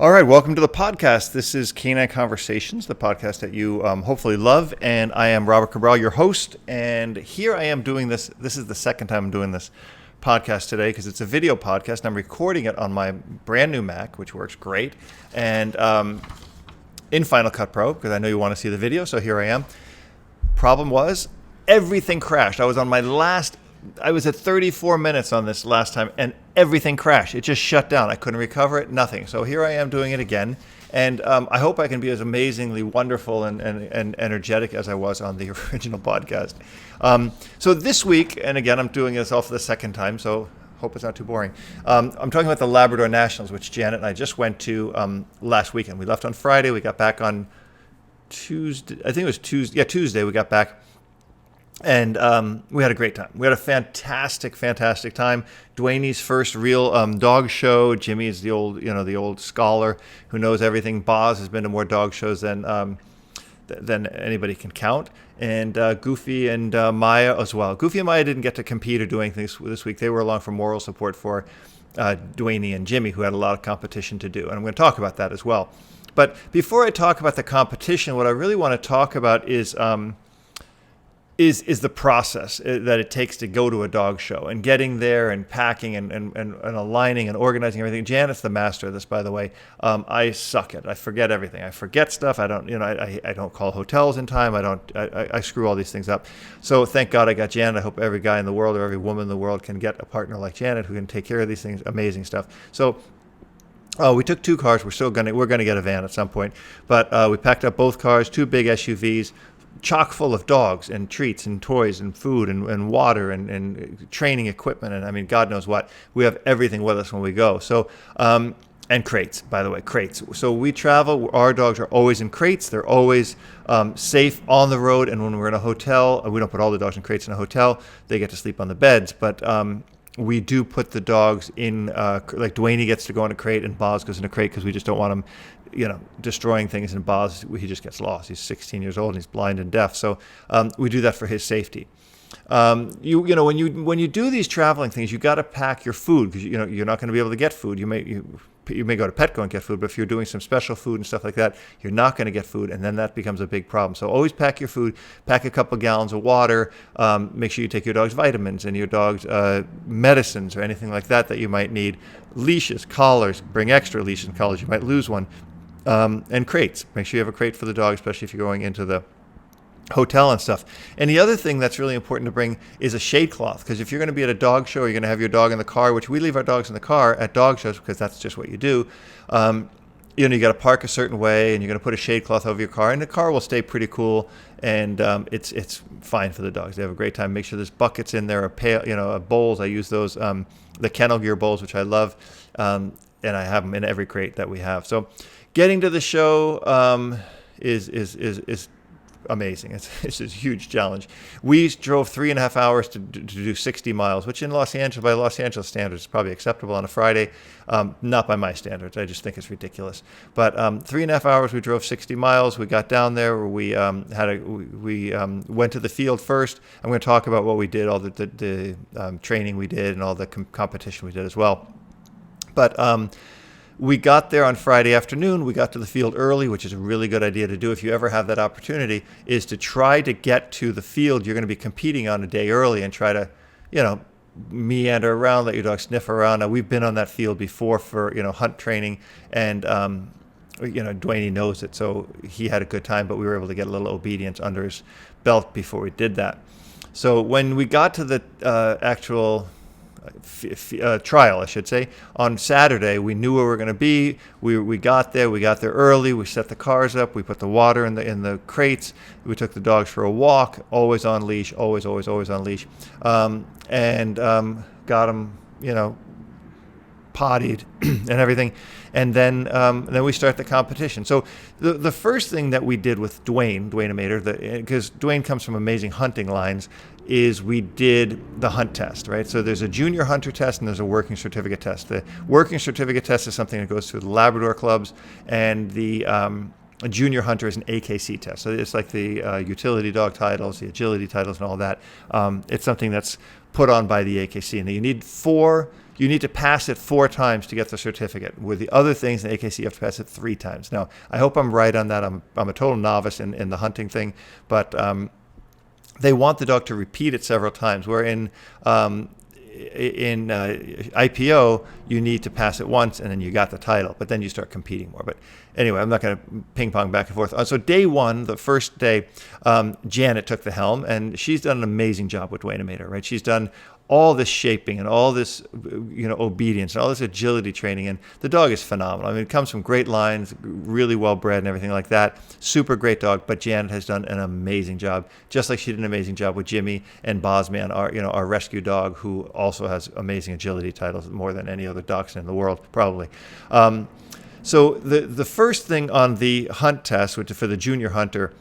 All right, welcome to the podcast. This is Canine Conversations, the podcast that you hopefully love, and I am Robert Cabral, your host, and here I am doing this. This is the second time I'm doing this podcast today because it's a video podcast, and I'm recording it on my brand new Mac, which works great, and in Final Cut Pro, because I know you want to see the video, so here I am. Problem was, everything crashed. I was at 34 minutes on this last time, and everything crashed. It just shut down. I couldn't recover it, nothing. So here I am doing it again, and I hope I can be as amazingly wonderful and energetic as I was on the original podcast. So this week, and again, I'm doing this all for the second time, so hope it's not too boring. I'm talking about the Labrador Nationals, which Janet and I just went to last weekend. We left on Friday. We got back on Tuesday. I think it was Tuesday. Yeah, Tuesday we got back. And we had a great time. We had a fantastic time. Duane's first real dog show. Jimmy is the old scholar who knows everything. Boz has been to more dog shows than anybody can count. And Goofy and Maya as well. Goofy and Maya didn't get to compete or do anything this week. They were along for moral support for Duane and Jimmy, who had a lot of competition to do. And I'm going to talk about that as well. But before I talk about the competition, what I really want to talk about is the process that it takes to go to a dog show and getting there and packing and aligning and organizing everything. Janet's the master of this, by the way. I suck at it. I forget everything. I forget stuff. I don't call hotels in time. I screw all these things up. So thank God I got Janet. I hope every guy in the world or every woman in the world can get a partner like Janet who can take care of these things. Amazing stuff. So we took two cars. We're gonna get a van at some point, but we packed up both cars, two big SUVs, chock full of dogs and treats and toys and food and water and training equipment and I mean God knows what. We have everything with us when we go. So and crates, by the way, crates. So we travel. Our dogs are always in crates. They're always safe on the road. And when we're in a hotel, we don't put all the dogs in crates in a hotel. They get to sleep on the beds, but we do put the dogs in, like Duane gets to go in a crate and Boz goes in a crate because we just don't want him, destroying things. And Boz, he just gets lost. He's 16 years old and he's blind and deaf. So we do that for his safety. When you do these traveling things, you got to pack your food because you're not going to be able to get food. You may go to Petco and get food, but if you're doing some special food and stuff like that, you're not going to get food, and then that becomes a big problem. So always pack your food, pack a couple gallons of water, make sure you take your dog's vitamins and your dog's medicines or anything like that you might need, leashes, collars, bring extra leashes and collars, you might lose one, and crates. Make sure you have a crate for the dog, especially if you're going into the hotel and stuff. And the other thing that's really important to bring is a shade cloth, because if you're going to be at a dog show, you're going to have your dog in the car, which we leave our dogs in the car at dog shows because that's just what you do. You got to park a certain way, and you're going to put a shade cloth over your car, and the car will stay pretty cool, and it's fine for the dogs. They have a great time. Make sure there's buckets in there, a pail, bowls. I use those, the kennel gear bowls, which I love, and I have them in every crate that we have. So getting to the show is amazing. It's a huge challenge. We drove 3.5 hours to do 60 miles, which in Los Angeles, by Los Angeles standards, is probably acceptable on a Friday. Not by my standards. I just think it's ridiculous. But 3.5 hours, we drove 60 miles. We got down there. We went to the field first. I'm going to talk about what we did, all the training we did, and all the competition we did as well. But we got there on Friday afternoon. We got to the field early, which is a really good idea to do if you ever have that opportunity, is to try to get to the field you're going to be competing on a day early and try to, meander around, let your dog sniff around. Now, we've been on that field before for, hunt training, and, Duane knows it, so he had a good time, but we were able to get a little obedience under his belt before we did that. So when we got to the actual trial, I should say, on Saturday, we knew where we were going to be. We got there early. We set the cars up. We put the water in the crates. We took the dogs for a walk, always on leash, always on leash, and got them, pottied and everything, and then we start the competition. So the first thing that we did with Duane Amator, because Duane comes from amazing hunting lines, is we did the hunt test, right? So there's a junior hunter test and there's a working certificate test. The working certificate test is something that goes through the Labrador clubs, and the junior hunter is an AKC test. So it's like the utility dog titles, the agility titles, and all that. It's something that's put on by the AKC, and you need 4 You need to pass it 4 times to get the certificate. With the other things in AKC, you have to pass it 3 times. Now, I hope I'm right on that. I'm a total novice in the hunting thing, but they want the dog to repeat it several times. Where in IPO, you need to pass it once and then you got the title, but then you start competing more. But anyway, I'm not going to ping pong back and forth. So day 1, the first day, Janet took the helm, and she's done an amazing job with Duane and Mater, right? She's done all this shaping and all this, obedience and all this agility training. And the dog is phenomenal. I mean, it comes from great lines, really well bred and everything like that. Super great dog. But Janet has done an amazing job, just like she did an amazing job with Jimi and Bosman, our rescue dog, who also has amazing agility titles, more than any other dachshund in the world, probably. So the first thing on the hunt test, which for the junior hunter,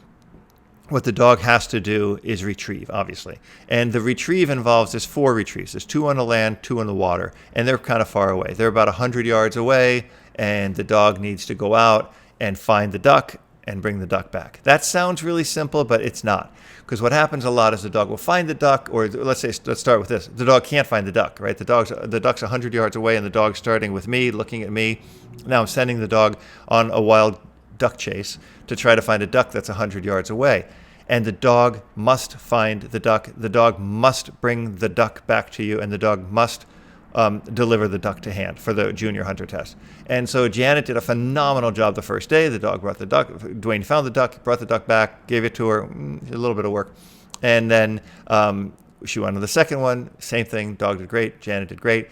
what the dog has to do is retrieve, obviously. And the retrieve there's 4 retrieves. There's 2 on the land, 2 in the water. And they're kind of far away. They're about 100 yards away, and the dog needs to go out and find the duck and bring the duck back. That sounds really simple, but it's not. Because what happens a lot is the dog will find the duck, or let's start with this. The dog can't find the duck, right? The duck's 100 yards away, and the dog's starting with me, looking at me. Now I'm sending the dog on a wild duck chase to try to find a duck that's 100 yards away. And the dog must find the duck. The dog must bring the duck back to you, and the dog must deliver the duck to hand for the junior hunter test. And so Janet did a phenomenal job the first day. The dog brought the duck. Duane found the duck, brought the duck back, gave it to her. A little bit of work. And then she went on to the second one. Same thing. Dog did great. Janet did great.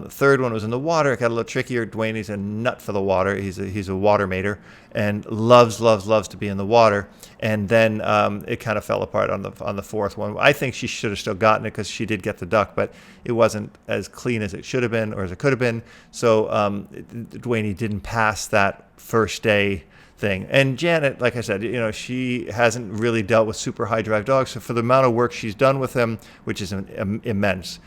Third one was in the water. It got a little trickier. Duane, he's a nut for the water. He's a water mater and loves to be in the water. And then it kind of fell apart on the fourth one. I think she should have still gotten it because she did get the duck, but it wasn't as clean as it should have been or as it could have been. So Duane didn't pass that first day thing. And Janet, like I said, she hasn't really dealt with super high drive dogs. So for the amount of work she's done with him, which is immense,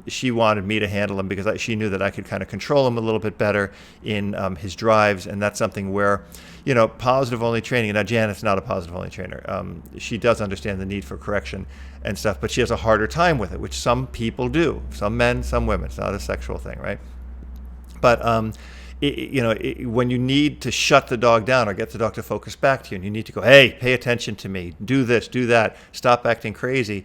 she wanted me to handle him because she knew that I could kind of control him a little bit better in his drives. And that's something where, positive only training. Now, Janet's not a positive only trainer. She does understand the need for correction and stuff, but she has a harder time with it, which some people do. Some men, some women. It's not a sexual thing, right? But when you need to shut the dog down or get the dog to focus back to you, and you need to go, hey, pay attention to me, do this, do that, stop acting crazy,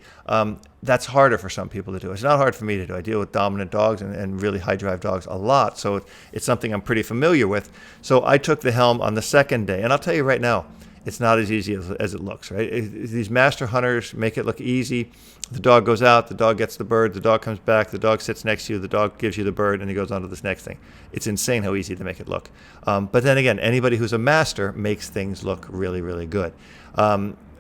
that's harder for some people to do. It's not hard for me to do. I deal with dominant dogs and really high drive dogs a lot, so it's something I'm pretty familiar with. So I took the helm on the second day, and I'll tell you right now, it's not as easy as it looks, right? These master hunters make it look easy. The dog goes out, the dog gets the bird, the dog comes back, the dog sits next to you, the dog gives you the bird, and he goes on to this next thing. It's insane how easy they make it look. But then again, anybody who's a master makes things look really, really good.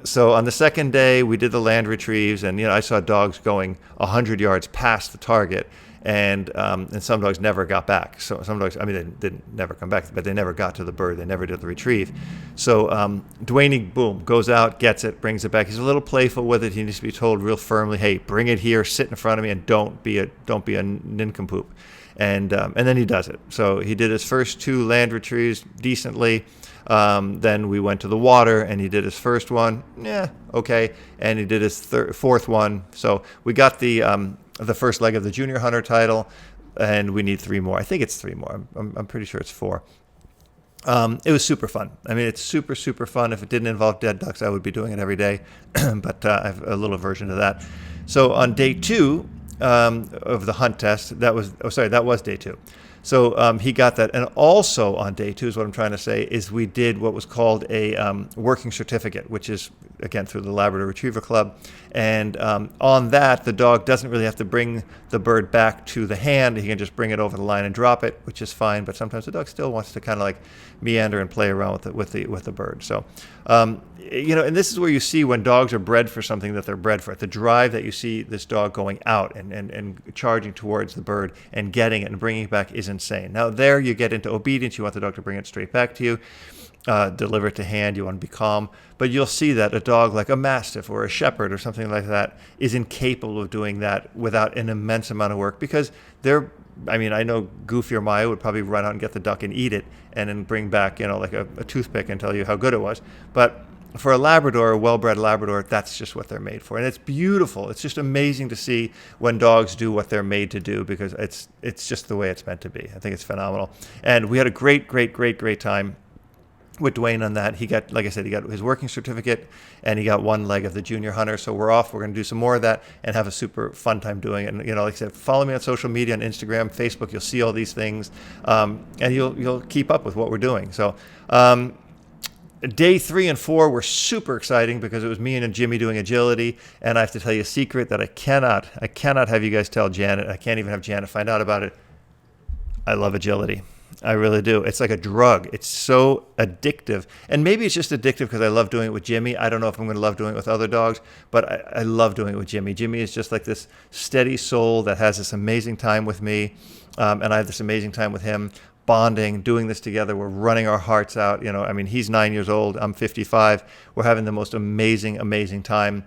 So on the second day, we did the land retrieves, and I saw dogs going 100 yards past the target, and some dogs never got back. So some dogs, they didn't never come back, but they never got to the bird. They never did the retrieve. So Duane, boom, goes out, gets it, brings it back. He's a little playful with it. He needs to be told real firmly, hey, bring it here, sit in front of me, and don't be a nincompoop. And then he does it. So he did his first 2 land retrieves decently. Then we went to the water, and he did his first one, okay, and he did his fourth one. So we got the first leg of the junior hunter title, and we need 3 more. I think it's 3 more. I'm pretty sure it's 4. It was super fun. It's super, super fun. If it didn't involve dead ducks, I would be doing it every day, but I have a little aversion to that. So on day 2 of the hunt test, that was day 2. So he got that. And also on day 2 is what I'm trying to say is we did what was called a working certificate, which is, again, through the Labrador Retriever Club. And on that, the dog doesn't really have to bring the bird back to the hand. He can just bring it over the line and drop it, which is fine. But sometimes the dog still wants to kind of like meander and play around with the bird. So, and this is where you see when dogs are bred for something that they're bred for. The drive that you see this dog going out and charging towards the bird and getting it and bringing it back is insane. Now there you get into obedience. You want the dog to bring it straight back to you. Deliver it to hand, you want to be calm. But you'll see that a dog like a Mastiff or a Shepherd or something like that is incapable of doing that without an immense amount of work because I know Goofy or Maya would probably run out and get the duck and eat it and then bring back, like a toothpick and tell you how good it was. But for a Labrador, a well-bred Labrador, that's just what they're made for, and it's beautiful. It's just amazing to see when dogs do what they're made to do, because it's just the way it's meant to be. I think it's phenomenal, and we had a great time with Duane on that. He got, like I said, he got his working certificate, and he got one leg of the junior hunter. So we're off. We're going to do some more of that and have a super fun time doing it. And like I said, follow me on social media, on Instagram, Facebook. You'll see all these things, and you'll keep up with what we're doing. So. Day 3 and 4 were super exciting because it was me and Jimmy doing agility, and I have to tell you a secret that I cannot have you guys tell Janet. I can't even have Janet find out about it. I love agility. I really do. It's like a drug. It's so addictive. And maybe it's just addictive because I love doing it with Jimmy. I don't know if I'm going to love doing it with other dogs, but I love doing it with Jimmy. Jimmy is just like this steady soul that has this amazing time with me, and I have this amazing time with him, bonding, doing this together. We're running our hearts out. I mean, he's 9 years old. I'm 55. We're having the most amazing time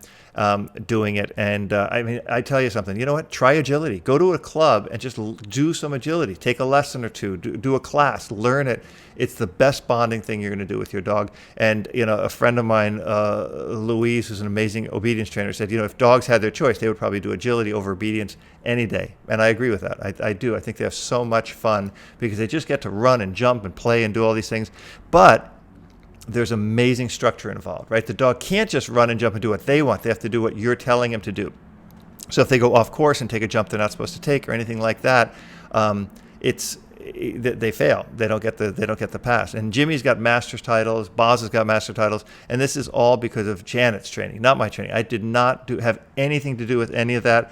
doing it. And I mean, I tell you something, you know what? Try agility. Go to a club and just do some agility. Take a lesson or two, do a class, learn it. It's the best bonding thing you're going to do with your dog. And, a friend of mine, Louise, who's an amazing obedience trainer, said, if dogs had their choice, they would probably do agility over obedience any day. And I agree with that. I do. I think they have so much fun because they just get to run and jump and play and do all these things. But there's amazing structure involved, right? The dog can't just run and jump and do what they want. They have to do what you're telling him to do. So if they go off course and take a jump they're not supposed to take or anything like that, they fail. They don't get the pass. And Jimmy's got master's titles. Boz has got master titles, and this is all because of Janet's training, not my training. I did not have anything to do with any of that.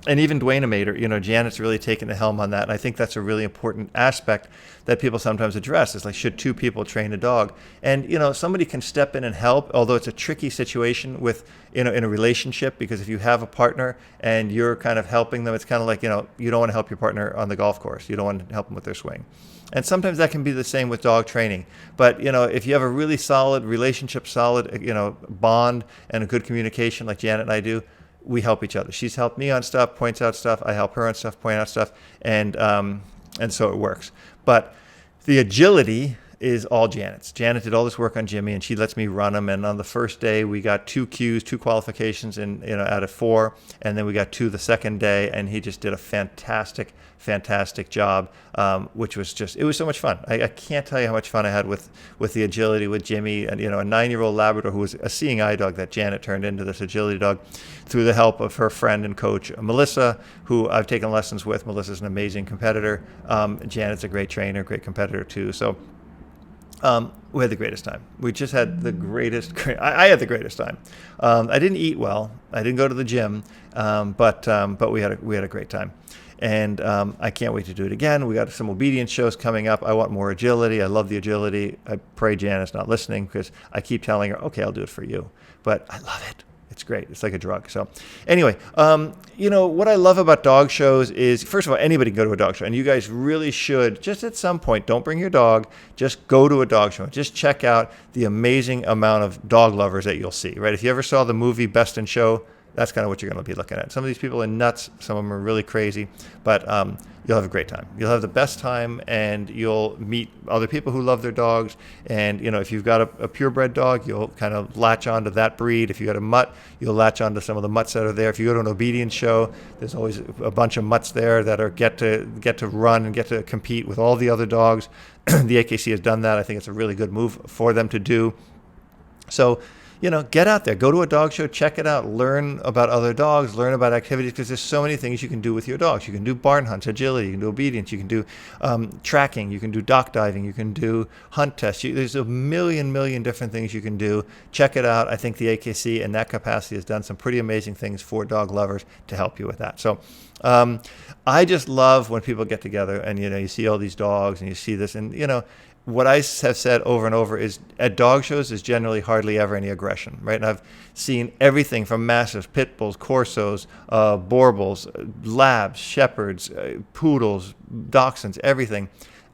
And even Duane made her, Janet's really taken the helm on that. And I think that's a really important aspect that people sometimes address is like, should two people train a dog? And, somebody can step in and help, although it's a tricky situation with, in a relationship, because if you have a partner and you're kind of helping them, it's kind of like, you don't want to help your partner on the golf course. You don't want to help them with their swing. And sometimes that can be the same with dog training. But, if you have a really solid relationship, bond and a good communication like Janet and I do, we help each other. She's helped me on stuff, points out stuff. I help her on stuff, point out stuff, and so it works. But the agility is all Janet's. Janet did all this work on Jimmy, and she lets me run him. And on the first day, we got 2 Qs, 2 qualifications out of 4, and then we got 2 the second day, and he just did a fantastic job, which was it was so much fun. I can't tell you how much fun I had with the agility with Jimmy, and a 9-year-old Labrador who was a seeing eye dog that Janet turned into this agility dog through the help of her friend and coach Melissa, who I've taken lessons with. Melissa's an amazing competitor. Janet's a great trainer, great competitor too. So we had the greatest time. We just had the greatest. I had the greatest time. I didn't eat well. I didn't go to the gym, but we had a great time. And I can't wait to do it again. We got some obedience shows coming up. I want more agility. I love the agility. I pray Janet's not listening because I keep telling her, okay, I'll do it for you. But I love it. It's great. It's like a drug. So anyway, what I love about dog shows is, first of all, anybody can go to a dog show. And you guys really should, just at some point, don't bring your dog. Just go to a dog show. Just check out the amazing amount of dog lovers that you'll see, right? If you ever saw the movie Best in Show, that's kind of what you're going to be looking at. Some of these people are nuts. Some of them are really crazy. But you'll have a great time. You'll have the best time, and you'll meet other people who love their dogs. And, if you've got a purebred dog, you'll kind of latch onto that breed. If you got a mutt, you'll latch onto some of the mutts that are there. If you go to an obedience show, there's always a bunch of mutts there that get to run and get to compete with all the otother dogs. The AKC has done that. I think it's a really good move for them to do. So, get out there, go to a dog show, check it out, learn about other dogs, learn about activities, because there's so many things you can do with your dogs. You can do barn hunts, agility, you can do obedience, you can do tracking, you can do dock diving, you can do hunt tests. There's a million different things you can do. Check it out. I think the AKC in that capacity has done some pretty amazing things for dog lovers to help you with that. So I just love when people get together and, you see all these dogs and you see this, and, what I have said over and over is at dog shows is generally hardly ever any aggression, right? And I've seen everything from mastiffs, pit bulls, corsos, borbals, labs, shepherds, poodles, dachshunds, everything.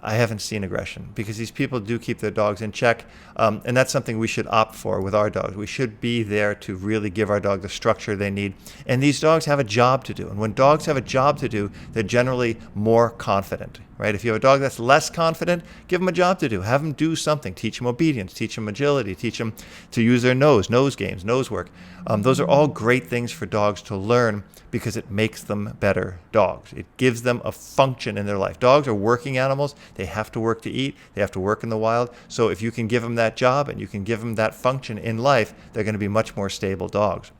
I haven't seen aggression because these people do keep their dogs in check. And that's something we should opt for with our dogs. We should be there to really give our dog the structure they need. And these dogs have a job to do. And when dogs have a job to do, they're generally more confident, right? If you have a dog that's less confident, give them a job to do. Have them do something. Teach them obedience. Teach them agility. Teach them to use their nose games, nose work. Those are all great things for dogs to learn because it makes them better dogs. It gives them a function in their life. Dogs are working animals. They have to work to eat. They have to work in the wild. So if you can give them that job and you can give them that function in life, they're going to be much more stable dogs.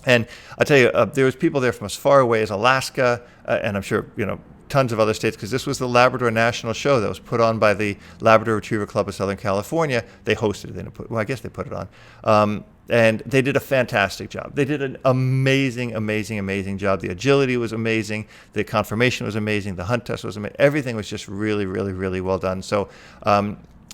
And I'll tell you, there was people there from as far away as Alaska, and I'm sure, tons of other states, because this was the Labrador National Show that was put on by the Labrador Retriever Club of Southern California. They hosted it. I guess they put it on. And they did a fantastic job. They did an amazing, amazing, amazing job. The agility was amazing. The conformation was amazing. The hunt test was amazing. Everything was just really, really, really well done. So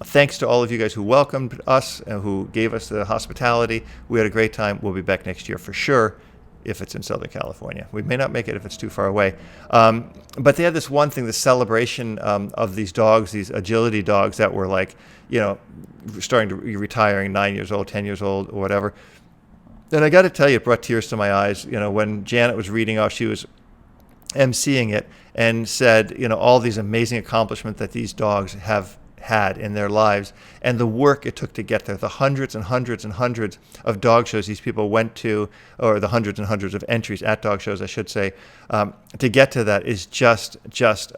thanks to all of you guys who welcomed us and who gave us the hospitality. We had a great time. We'll be back next year for sure if it's in Southern California. We may not make it if it's too far away. But they had this one thing, the celebration of these dogs, these agility dogs that were like, starting to retiring 9 years old, 10 years old, or whatever. And I got to tell you, it brought tears to my eyes. When Janet was reading off, she was emceeing it and said, all these amazing accomplishments that these dogs have had in their lives and the work it took to get there, the hundreds and hundreds and hundreds of dog shows these people went to, or the hundreds and hundreds of entries at dog shows, I should say, to get to that is just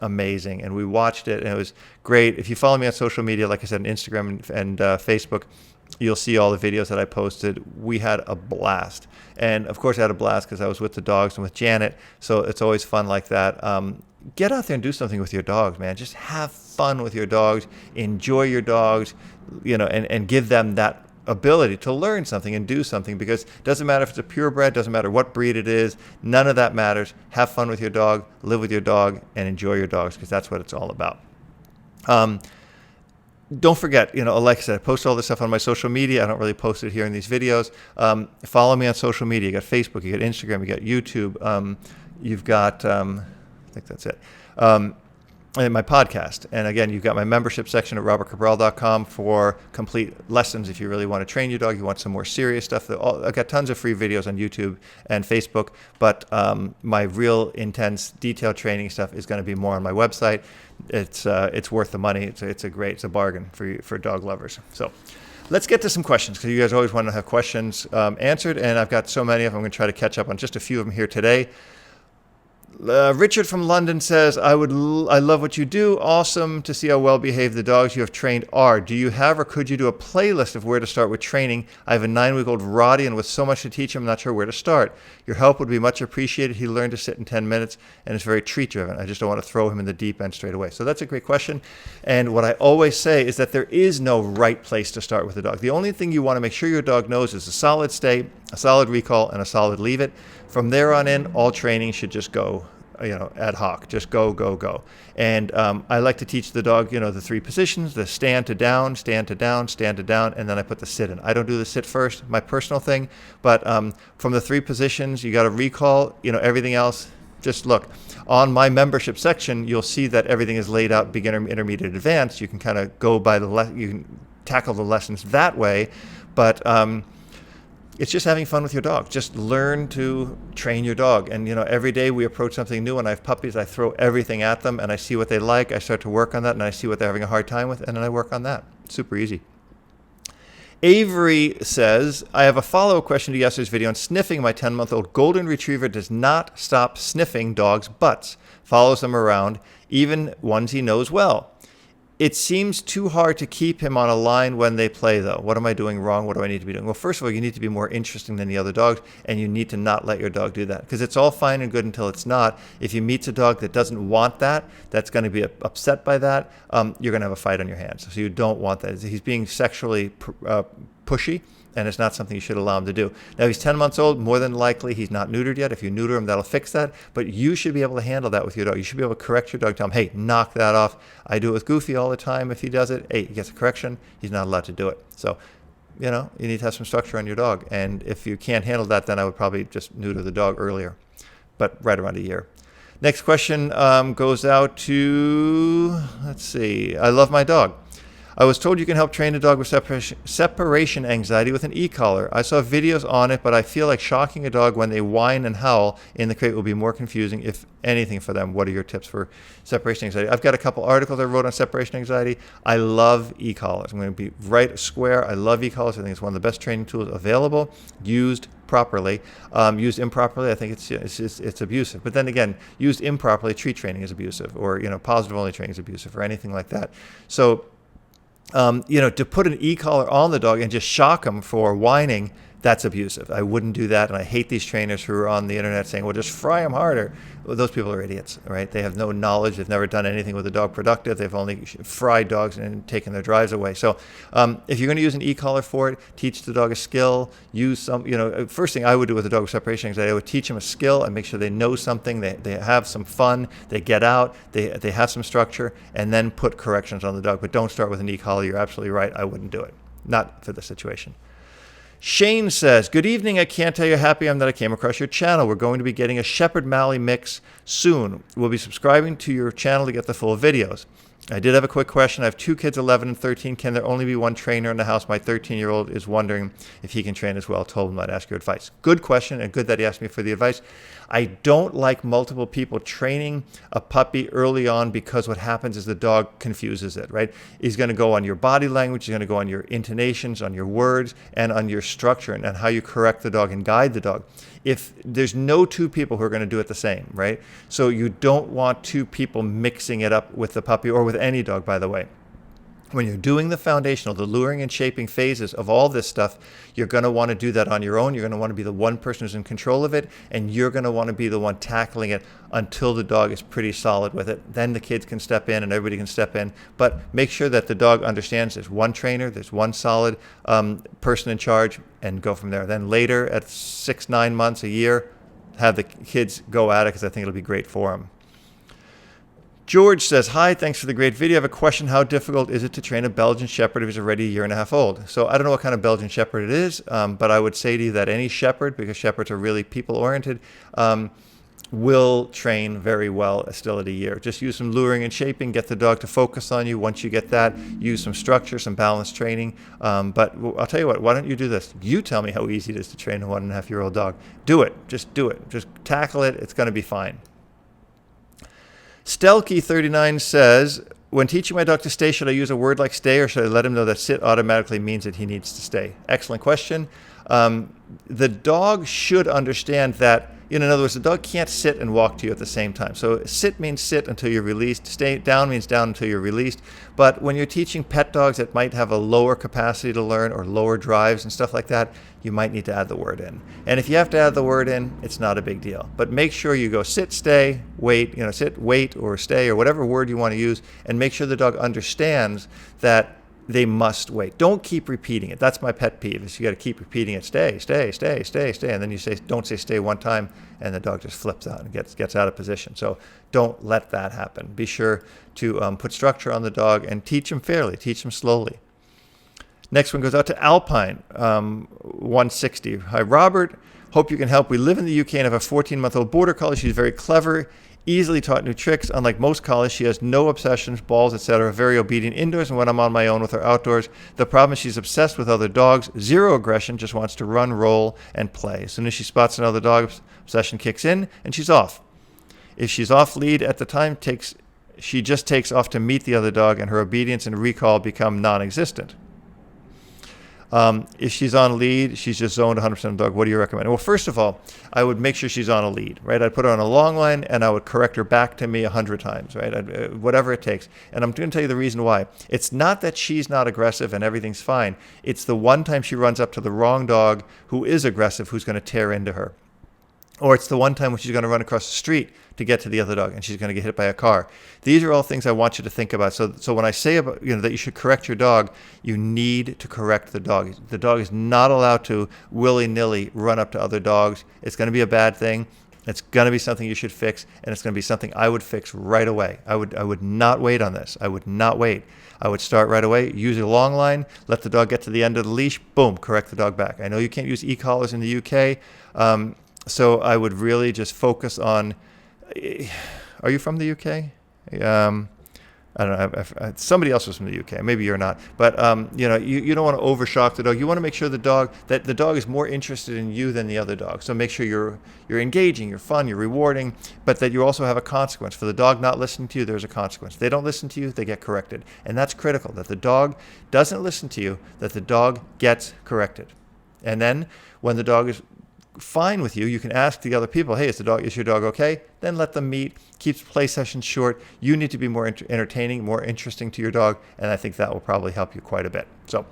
amazing. And we watched it and it was great. If you follow me on social media, like I said, on Instagram and Facebook, you'll see all the videos that I posted. We had a blast. And of course I had a blast because I was with the dogs and with Janet. So it's always fun like that. Get out there and do something with your dogs, man. Just have fun with your dogs. Enjoy your dogs, and give them that ability to learn something and do something, because it doesn't matter if it's a purebred, doesn't matter what breed it is. None of that matters. Have fun with your dog, live with your dog, and enjoy your dogs, because that's what it's all about. Don't forget, like I said, I post all this stuff on my social media. I don't really post it here in these videos. Follow me on social media. You got Facebook, you got Instagram, you got YouTube. You've got... I think that's it. And my podcast. And again, you've got my membership section at robertcabral.com for complete lessons if you really want to train your dog, you want some more serious stuff. I've got tons of free videos on YouTube and Facebook, but my real intense detailed training stuff is going to be more on my website. It's worth the money. It's a bargain for dog lovers. So let's get to some questions, because you guys always want to have questions answered, and I've got so many of them. I'm going to try to catch up on just a few of them here today. Richard from London says, I love what you do. Awesome to see how well behaved the dogs you have trained are. Do you have or could you do a playlist of where to start with training? I have a 9-week-old Roddy, and with so much to teach him, I'm not sure where to start. Your help would be much appreciated. He learned to sit in 10 minutes and is very treat driven. I just don't want to throw him in the deep end straight away. So that's a great question. And what I always say is that there is no right place to start with a dog. The only thing you want to make sure your dog knows is a solid stay, a solid recall, and a solid leave it. From there on in, all training should just go, ad hoc, just go. And I like to teach the dog, the 3 positions, the stand to down, stand to down, stand to down, and then I put the sit in. I don't do the sit first, my personal thing, but from the 3 positions, you got to recall, everything else. Just look on my membership section, you'll see that everything is laid out, beginner, intermediate, advanced. You can kind of go by you can tackle the lessons that way, but it's just having fun with your dog. Just learn to train your dog. And, every day we approach something new. When I have puppies, I throw everything at them and I see what they like. I start to work on that, and I see what they're having a hard time with, and then I work on that. Super easy. Avery says, I have a follow-up question to yesterday's video on sniffing. My 10-month-old golden retriever does not stop sniffing dogs' butts, follows them around, even ones he knows well. It seems too hard to keep him on a line when they play, though. What am I doing wrong? What do I need to be doing? Well, first of all, you need to be more interesting than the other dogs, and you need to not let your dog do that, because it's all fine and good until it's not. If you meet a dog that doesn't want that, that's going to be upset by that, you're going to have a fight on your hands. So you don't want that. He's being sexually pushy, and it's not something you should allow him to do. Now, he's 10 months old. More than likely, he's not neutered yet. If you neuter him, that'll fix that. But you should be able to handle that with your dog. You should be able to correct your dog, tell him, hey, knock that off. I do it with Goofy all the time. If he does it, hey, he gets a correction. He's not allowed to do it. So, you need to have some structure on your dog. And if you can't handle that, then I would probably just neuter the dog earlier, but right around a year. Next question goes out to, let's see, I love my dog. I was told you can help train a dog with separation anxiety with an e-collar. I saw videos on it, but I feel like shocking a dog when they whine and howl in the crate will be more confusing, if anything, for them. What are your tips for separation anxiety? I've got a couple articles I wrote on separation anxiety. I love e-collars. I'm going to be right square. I love e-collars. I think it's one of the best training tools available, used properly. Used improperly, I think it's abusive. But then again, used improperly, treat training is abusive, or positive only training is abusive, or anything like that. So to put an e-collar on the dog and just shock them for whining, that's abusive. I wouldn't do that, and I hate these trainers who are on the internet saying, well, just fry them harder. Well, those people are idiots, right? They have no knowledge. They've never done anything with a dog productive. They've only fried dogs and taken their drives away. So if you're going to use an e-collar for it, teach the dog a skill. Use some, first thing I would do with a dog with separation anxiety, I would teach them a skill and make sure they know something. They have some fun. They get out. They have some structure, and then put corrections on the dog. But don't start with an e-collar. You're absolutely right. I wouldn't do it. Not for the situation. Shane says, good evening. I can't tell you how happy I am that I came across your channel. We're going to be getting a Shepherd Mally mix soon. We'll be subscribing to your channel to get the full videos. I did have a quick question. I have two kids, 11 and 13. Can there only be one trainer in the house? My 13-year-old is wondering if he can train as well. Told him I'd ask your advice. Good question, and good that he asked me for the advice. I don't like multiple people training a puppy early on, because what happens is the dog confuses it, right? He's going to go on your body language. He's going to go on your intonations, on your words, and on your structure, and how you correct the dog and guide the dog. If there's no two people who are going to do it the same, right? So you don't want two people mixing it up with the puppy, or with any dog, by the way. When you're doing the foundational, the luring and shaping phases of all this stuff, you're going to want to do that on your own. You're going to want to be the one person who's in control of it, and you're going to want to be the one tackling it until the dog is pretty solid with it. Then the kids can step in and everybody can step in, but make sure that the dog understands there's one trainer, there's one solid person in charge, and go from there. Then later, at 6, 9 months, a year, have the kids go at it, because I think it'll be great for them. George says, hi, thanks for the great video. I have a question. How difficult is it to train a Belgian Shepherd if he's already a year and a half old? So I don't know what kind of Belgian Shepherd it is, but I would say to you that any Shepherd, because Shepherds are really people-oriented, will train very well still at a year. Just use some luring and shaping, get the dog to focus on you. Once you get that, use some structure, some balanced training. But I'll tell you what, why don't you do this? You tell me how easy it is to train a 1.5-year-old dog. Do it. Just do it. Just tackle it. It's going to be fine. Stelky39 says, when teaching my dog to stay, should I use a word like stay, or should I let him know that sit automatically means that he needs to stay? Excellent question. The dog should understand that, in other words, the dog can't sit and walk to you at the same time. So sit means sit until you're released. Stay down means down until you're released. But when you're teaching pet dogs that might have a lower capacity to learn, or lower drives and stuff like that, you might need to add the word in. And if you have to add the word in, it's not a big deal. But make sure you go sit, stay, wait, sit, wait, or stay, or whatever word you want to use, and make sure the dog understands that they must wait. Don't keep repeating it. That's my pet peeve, is you got to keep repeating it. Stay, stay, stay, stay, stay. And then you don't say stay one time, and the dog just flips out and gets out of position. So don't let that happen. Be sure to put structure on the dog and teach him fairly. Teach him slowly. Next one goes out to Alpine, 160. Hi, Robert. Hope you can help. We live in the UK and have a 14-month-old border collie. She's very clever, easily taught new tricks. Unlike most collies, she has no obsessions, balls, etc. Very obedient indoors, and when I'm on my own with her outdoors. The problem is she's obsessed with other dogs. Zero aggression, just wants to run, roll, and play. As soon as she spots another dog, obsession kicks in, and she's off. If she's off lead at the time, she just takes off to meet the other dog, and her obedience and recall become non-existent. If she's on lead, she's just zoned 100% of the dog. What do you recommend? Well, first of all, I would make sure she's on a lead, right? I'd put her on a long line, and I would correct her back to me 100 times, right? Whatever it takes. And I'm going to tell you the reason why. It's not that she's not aggressive and everything's fine. It's the one time she runs up to the wrong dog who is aggressive, who's going to tear into her. Or it's the one time when she's going to run across the street to get to the other dog, and she's going to get hit by a car. These are all things I want you to think about. So when I say about, that you should correct your dog, you need to correct the dog. The dog is not allowed to willy-nilly run up to other dogs. It's going to be a bad thing. It's going to be something you should fix, and it's going to be something I would fix right away. I would not wait on this. I would not wait. I would start right away, use a long line, let the dog get to the end of the leash, boom, correct the dog back. I know you can't use e-collars in the UK, so I would really just focus on, are you from the UK? I don't know. Somebody else was from the UK. Maybe you're not. But you don't want to overshock the dog. You want to make sure the dog is more interested in you than the other dog. So make sure you're engaging, you're fun, you're rewarding, but that you also have a consequence. For the dog not listening to you, there's a consequence. They don't listen to you, they get corrected, and that's critical. That the dog doesn't listen to you, that the dog gets corrected, and then when the dog is fine with you, you can ask the other people, hey, is your dog okay? Then let them meet. Keeps play sessions short. You need to be more entertaining, more interesting to your dog, and I think that will probably help you quite a bit. So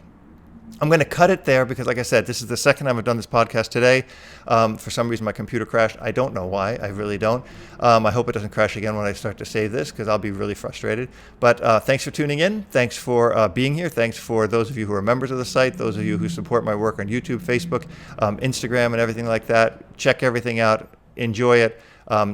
I'm going to cut it there because, like I said, this is the second time I've done this podcast today. For some reason, my computer crashed. I don't know why. I really don't. I hope it doesn't crash again when I start to save this because I'll be really frustrated. But thanks for tuning in. Thanks for being here. Thanks for those of you who are members of the site, those of you who support my work on YouTube, Facebook, Instagram, and everything like that. Check everything out. Enjoy it.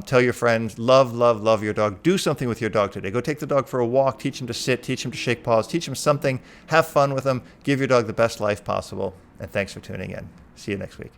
Tell your friends, love your dog. Do something with your dog today. Go take the dog for a walk. Teach him to sit. Teach him to shake paws. Teach him something. Have fun with him. Give your dog the best life possible. And thanks for tuning in. See you next week.